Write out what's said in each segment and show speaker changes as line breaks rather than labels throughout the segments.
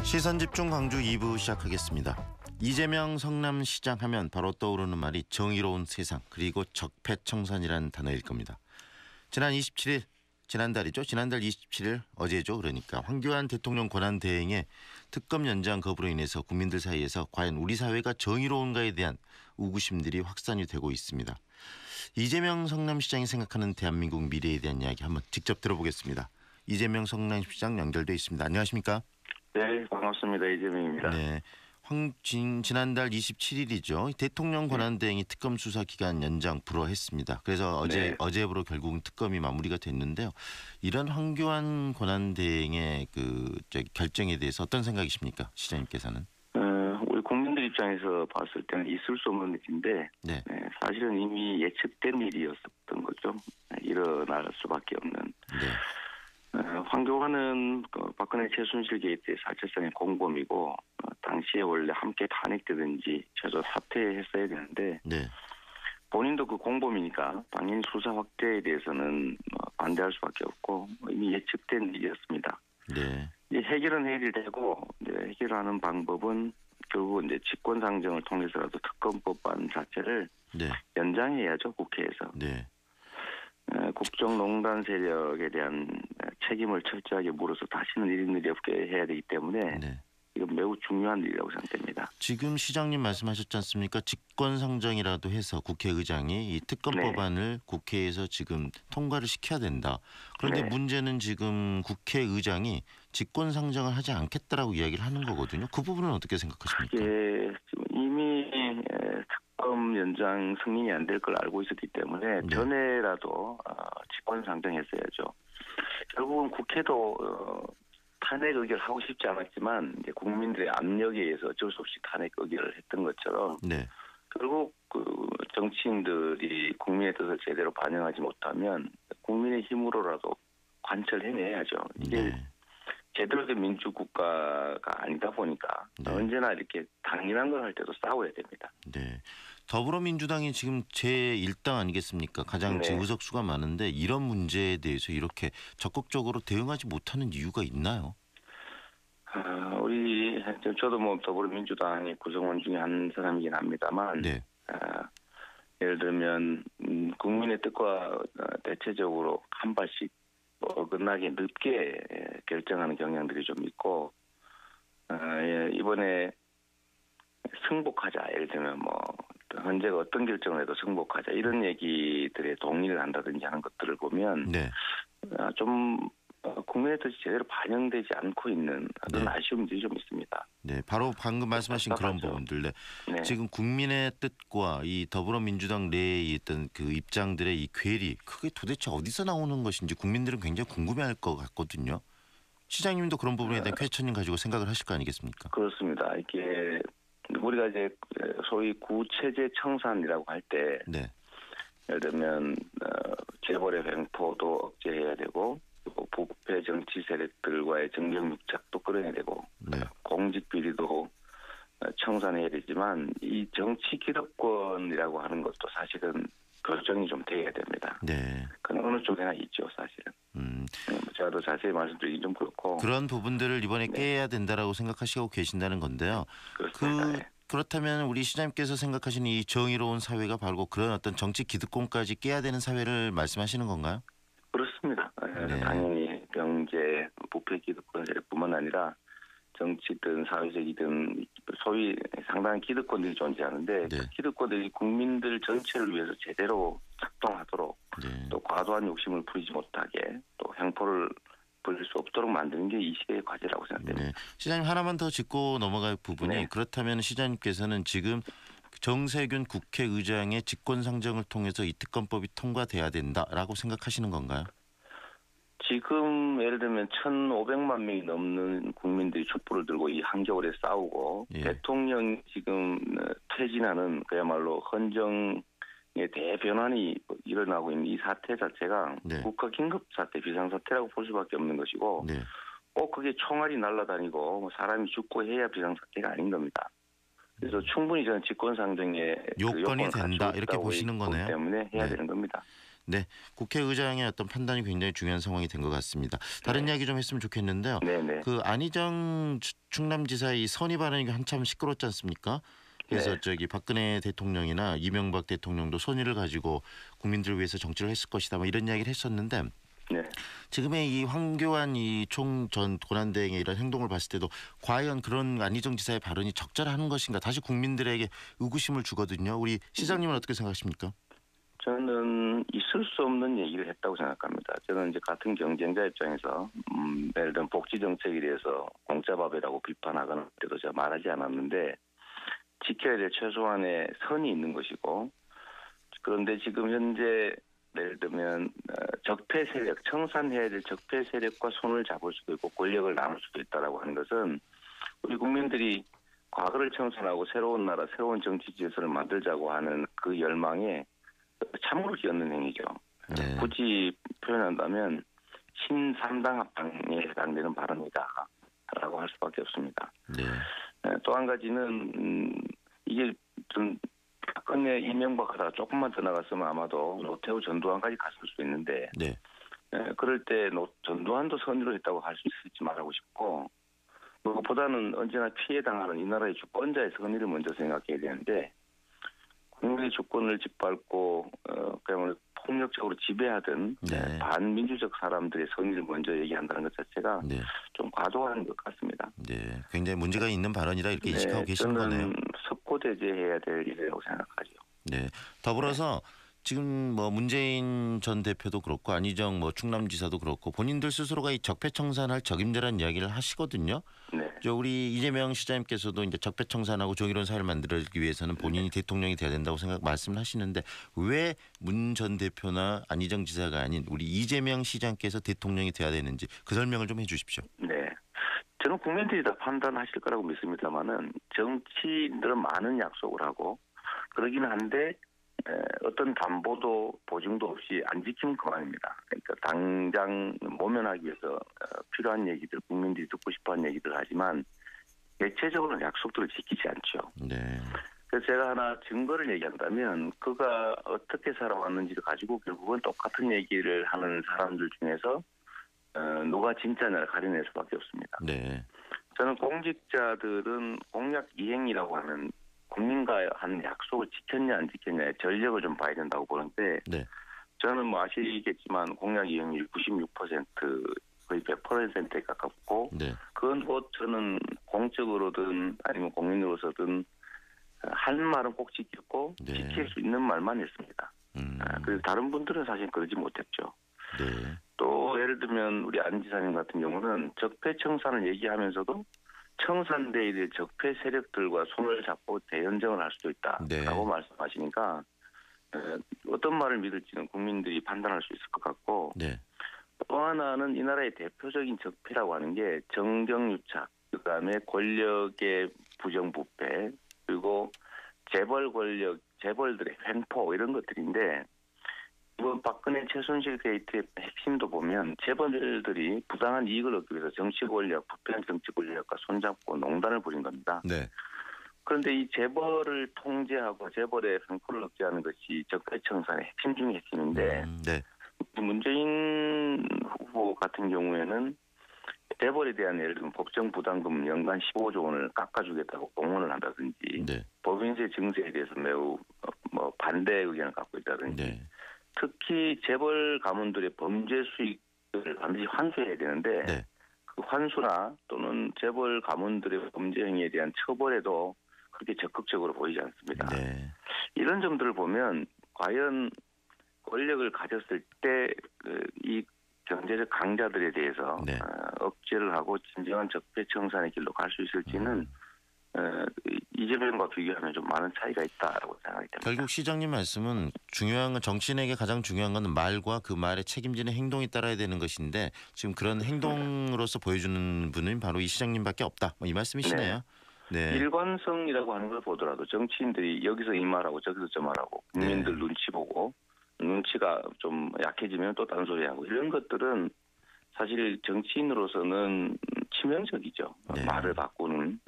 시선집중 광주 2부 시작하겠습니다. 이재명 성남시장 하면 바로 떠오르는 말이 정의로운 세상 그리고 적폐청산이라는 단어일 겁니다. 지난달 27일 어제죠. 그러니까 황교안 대통령 권한대행의 특검 연장 거부로 인해서 국민들 사이에서 과연 우리 사회가 정의로운가에 대한 의구심들이 확산이 되고 있습니다. 이재명 성남시장이 생각하는 대한민국 미래에 대한 이야기 한번 직접 들어보겠습니다. 이재명 성남시장 연결돼 있습니다. 안녕하십니까?
네, 반갑습니다. 이재명입니다.
네, 지난달 27일이죠. 대통령 권한대행이 특검 수사 기간 연장 불허했습니다. 그래서 어제부로 결국은 특검이 마무리가 됐는데요. 이런 황교안 권한대행의 결정에 대해서 어떤 생각이십니까, 시장님께서는?
우리 국민들 입장에서 봤을 때는 있을 수 없는 일인데,
네.
사실은 이미 예측된 일이었던 거죠. 일어날 수밖에 없는.
네.
황교안은 박근혜 최순실 게이트의 사실상의 공범이고 당시에 원래 함께 탄핵되든지 최소 사퇴했어야 되는데
네.
본인도 그 공범이니까 당연히 수사 확대에 대해서는 반대할 수밖에 없고 이미 예측된 일이었습니다.
네.
이제 해결은 해결되고 이제 해결하는 방법은 결국 이제 직권상정을 통해서라도 특검법안 자체를
네.
연장해야죠, 국회에서.
네.
국정농단 세력에 대한 책임을 철저하게 물어서 다시는 이런 일이 없게 해야 되기 때문에
네.
이건 매우 중요한 일이라고 생각됩니다.
지금 시장님 말씀하셨지 않습니까? 직권상정이라도 해서 국회의장이 이 특검법안을 국회에서 지금 통과를 시켜야 된다. 그런데 문제는 지금 국회의장이 직권상정을 하지 않겠다라고 이야기를 하는 거거든요. 그 부분은 어떻게 생각하십니까?
예, 지금 이미 특검 연장 승인이 안 될 걸 알고 있었기 때문에 전에라도 직권상정했어야죠. 결국은 국회도 탄핵 의결을 하고 싶지 않았지만 이제 국민들의 압력에 의해서 어쩔 수 없이 탄핵 의결을 했던 것처럼 결국 정치인들이 국민의 뜻을 제대로 반영하지 못하면 국민의 힘으로라도 관철해내야죠. 이게 제대로 된 민주국가가 아니다 보니까 언제나 이렇게 당연한 걸 할 때도 싸워야 됩니다.
네. 더불어민주당이 지금 제1당 아니겠습니까? 가장 의석수가 많은데 이런 문제에 대해서 이렇게 적극적으로 대응하지 못하는 이유가 있나요?
저도 더불어민주당의 구성원 중에 한 사람이긴 합니다만 예를 들면 국민의 뜻과 대체적으로 한 발씩 어긋나게 늦게 결정하는 경향들이 좀 있고 이번에 승복하자, 예를 들면 헌재가 어떤 결정을 해도 승복하자 이런 얘기들에 동의를 한다든지 하는 것들을 보면 좀 국민의 뜻이 제대로 반영되지 않고 있는 그런 아쉬움들이 좀 있습니다.
네, 바로 방금 말씀하신 그런 부분들. 지금 국민의 뜻과 이 더불어민주당 내에 있던 그 입장들의 이 괴리, 그게 도대체 어디서 나오는 것인지 국민들은 굉장히 궁금해할 것 같거든요. 시장님도 그런 부분에 대한 퀘스천을 가지고 생각을 하실 거 아니겠습니까?
그렇습니다. 이게 우리가 이제 소위 구체제 청산이라고 할 때 예를 들면 재벌의 횡포도 억제해야 되고 부패 정치 세력들과의 정경육착도 끌어내야 되고 공직 비리도 청산해야 되지만 이 정치 기득권이라고 하는 것도 사실은 결정이 좀 돼야 됩니다. 그건 어느 쪽에나 있죠, 사실은. 제가 더 자세히 말씀드리기 좀 그렇고.
그런 부분들을 이번에 깨야 된다라고 생각하시고 계신다는 건데요. 그렇다면 우리 시장님께서 생각하시는 이 정의로운 사회가 바로 그런 어떤 정치 기득권까지 깨야 되는 사회를 말씀하시는 건가요?
그렇습니다. 당연히 경제, 부패 기득권 세력뿐만 아니라 정치든 사회적이든 소위 상당한 기득권들이 존재하는데 그 기득권들이 국민들 전체를 위해서 제대로 작동하도록 또 과도한 욕심을 부리지 못하게 또 횡포를 부릴 수 없도록 만드는 게 이 시대의 과제라고 생각됩니다.
시장님 하나만 더 짚고 넘어갈 부분이 그렇다면 시장님께서는 지금 정세균 국회의장의 직권상정을 통해서 이 특검법이 통과돼야 된다라고 생각하시는 건가요?
지금 예를 들면 1,500만 명이 넘는 국민들이 촛불을 들고 이 한겨울에 싸우고 대통령 지금 퇴진하는 그야말로 헌정의 대변환이 일어나고 있는 이 사태 자체가 국가 긴급사태, 비상사태라고 볼 수밖에 없는 것이고 꼭 그게 총알이 날아다니고 사람이 죽고 해야 비상사태가 아닌 겁니다. 그래서 충분히 저는 직권상정에
요건이 된다 이렇게 보시는 거네요.
때문에 해야 되는 겁니다.
네, 국회의장의 어떤 판단이 굉장히 중요한 상황이 된 것 같습니다. 다른 이야기 좀 했으면 좋겠는데요.
네네.
그 안희정 충남지사의 선의 발언이 한참 시끄럽지 않습니까? 그래서
네.
박근혜 대통령이나 이명박 대통령도 선의를 가지고 국민들을 위해서 정치를 했을 것이다. 뭐 이런 이야기를 했었는데
네.
지금의 이 황교안 이 총 전 권한대행의 이런 행동을 봤을 때도 과연 그런 안희정 지사의 발언이 적절한 것인가 다시 국민들에게 의구심을 주거든요. 우리 시장님은 어떻게 생각하십니까?
저는 있을 수 없는 얘기를 했다고 생각합니다. 저는 이제 같은 경쟁자 입장에서 예를 들면 복지 정책에 대해서 공짜밥이라고 비판하거나 때도 제가 말하지 않았는데 지켜야 될 최소한의 선이 있는 것이고 그런데 지금 현재 예를 들면 적폐 세력, 청산해야 될 적폐 세력과 손을 잡을 수도 있고 권력을 나눌 수도 있다라고 하는 것은 우리 국민들이 과거를 청산하고 새로운 나라, 새로운 정치 질서를 만들자고 하는 그 열망에 참으로 기얻는 행위죠.
네.
굳이 표현한다면 신삼당 합당에 해당되는 발언이다라고 할 수밖에 없습니다.
네.
또 한 가지는 이게 좀 박근혜 이명박 하다가 조금만 더 나갔으면 아마도 노태우 전두환까지 갔을 수 있는데
네.
그럴 때 전두환도 선의로 했다고 할 수 있을지 말하고 싶고 무엇보다는 언제나 피해 당하는 이 나라의 주권자의 선의를 먼저 생각해야 되는데 국민의 주권을 짓밟고 그야말로 폭력적으로 지배하던
네.
반민주적 사람들의 선의를 먼저 얘기한다는 것 자체가
네.
좀 과도한 것 같습니다.
네. 굉장히 문제가 있는 발언이라 이렇게 인식하고 계시는 거네요.
저는 석고대죄해야 될 일이라고 생각하죠.
네. 더불어서 지금 뭐 문재인 전 대표도 그렇고 안희정 뭐 충남지사도 그렇고 본인들 스스로가 이 적폐청산할 적임자라는 이야기를 하시거든요.
네.
우리 이재명 시장님께서도 이제 적폐청산하고 정의로운 사회를 만들기 위해서는 본인이 대통령이 돼야 된다고 말씀을 하시는데 왜 문 전 대표나 안희정 지사가 아닌 우리 이재명 시장께서 대통령이 돼야 되는지 그 설명을 좀 해주십시오.
네. 저는 국민들이 다 판단하실 거라고 믿습니다만은 정치인들은 많은 약속을 하고 그러긴 한데 어떤 담보도 보증도 없이 안 지키면 그만입니다. 그러니까 당장 모면하기 위해서 필요한 얘기들, 국민들이 듣고 싶어하는 얘기들 하지만 대체적으로는 약속들을 지키지 않죠.
네.
그래서 제가 하나 증거를 얘기한다면 그가 어떻게 살아왔는지를 가지고 결국은 똑같은 얘기를 하는 사람들 중에서 누가 진짜냐를 가려낼 수밖에 없습니다.
네.
저는 공직자들은 공약 이행이라고 하는 국민과 한 약속을 지켰냐 안 지켰냐의 전력을 좀 봐야 된다고 보는데
네.
저는 뭐 아시겠지만 공약 이행률 96% 거의 100%에 가깝고
네.
그건 뭐 저는 공적으로든 아니면 국민으로서든 할 말은 꼭 지켰고
네.
지킬 수 있는 말만 했습니다. 그래서 다른 분들은 사실 그러지 못했죠.
네.
또 예를 들면 우리 안 지사님 같은 경우는 적폐청산을 얘기하면서도 청산돼야 될 적폐 세력들과 손을 잡고 대연정을 할 수도 있다라고
네.
말씀하시니까 어떤 말을 믿을지는 국민들이 판단할 수 있을 것 같고
네.
또 하나는 이 나라의 대표적인 적폐라고 하는 게 정경유착, 그다음에 권력의 부정부패, 그리고 재벌 권력, 재벌들의 횡포 이런 것들인데 이번 박근혜 최순실 게이트의 핵심도 보면 재벌들이 부당한 이익을 얻기 위해서 정치 권력, 부패한 정치 권력과 손잡고 농단을 벌인 겁니다.
네.
그런데 이 재벌을 통제하고 재벌의 횡포를 억제하는 것이 적폐청산의 핵심 중의 핵심인데
네.
문재인 후보 같은 경우에는 재벌에 대한 예를 들면 법정 부담금 연간 15조 원을 깎아주겠다고 공언을 한다든지
네.
법인세 증세에 대해서 매우 반대 의견을 갖고 있다든지
네.
특히 재벌 가문들의 범죄 수익을 반드시 환수해야 되는데
네.
그 환수나 또는 재벌 가문들의 범죄 행위에 대한 처벌에도 그렇게 적극적으로 보이지 않습니다.
네.
이런 점들을 보면 과연 권력을 가졌을 때 이 경제적 강자들에 대해서
네.
억제를 하고 진정한 적폐청산의 길로 갈 수 있을지는 이재명과 비교하면 좀 많은 차이가 있다라고 생각이 됩니다.
결국 시장님 말씀은 중요한 건 정치인에게 가장 중요한 건 말과 그 말에 책임지는 행동이 따라야 되는 것인데 지금 그런 행동으로서 보여주는 분은 바로 이 시장님밖에 없다. 뭐 이 말씀이시네요. 네.
일관성이라고 하는 걸 보더라도 정치인들이 여기서 이 말하고 저기서 저 말하고 국민들 눈치 보고 눈치가 좀 약해지면 또 딴소리하고 이런 것들은 사실 정치인으로서는 치명적이죠.
네.
말을 바꾸는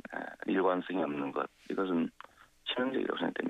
일관성이 없는 것. 이것은 치명적이라고 생각됩니다.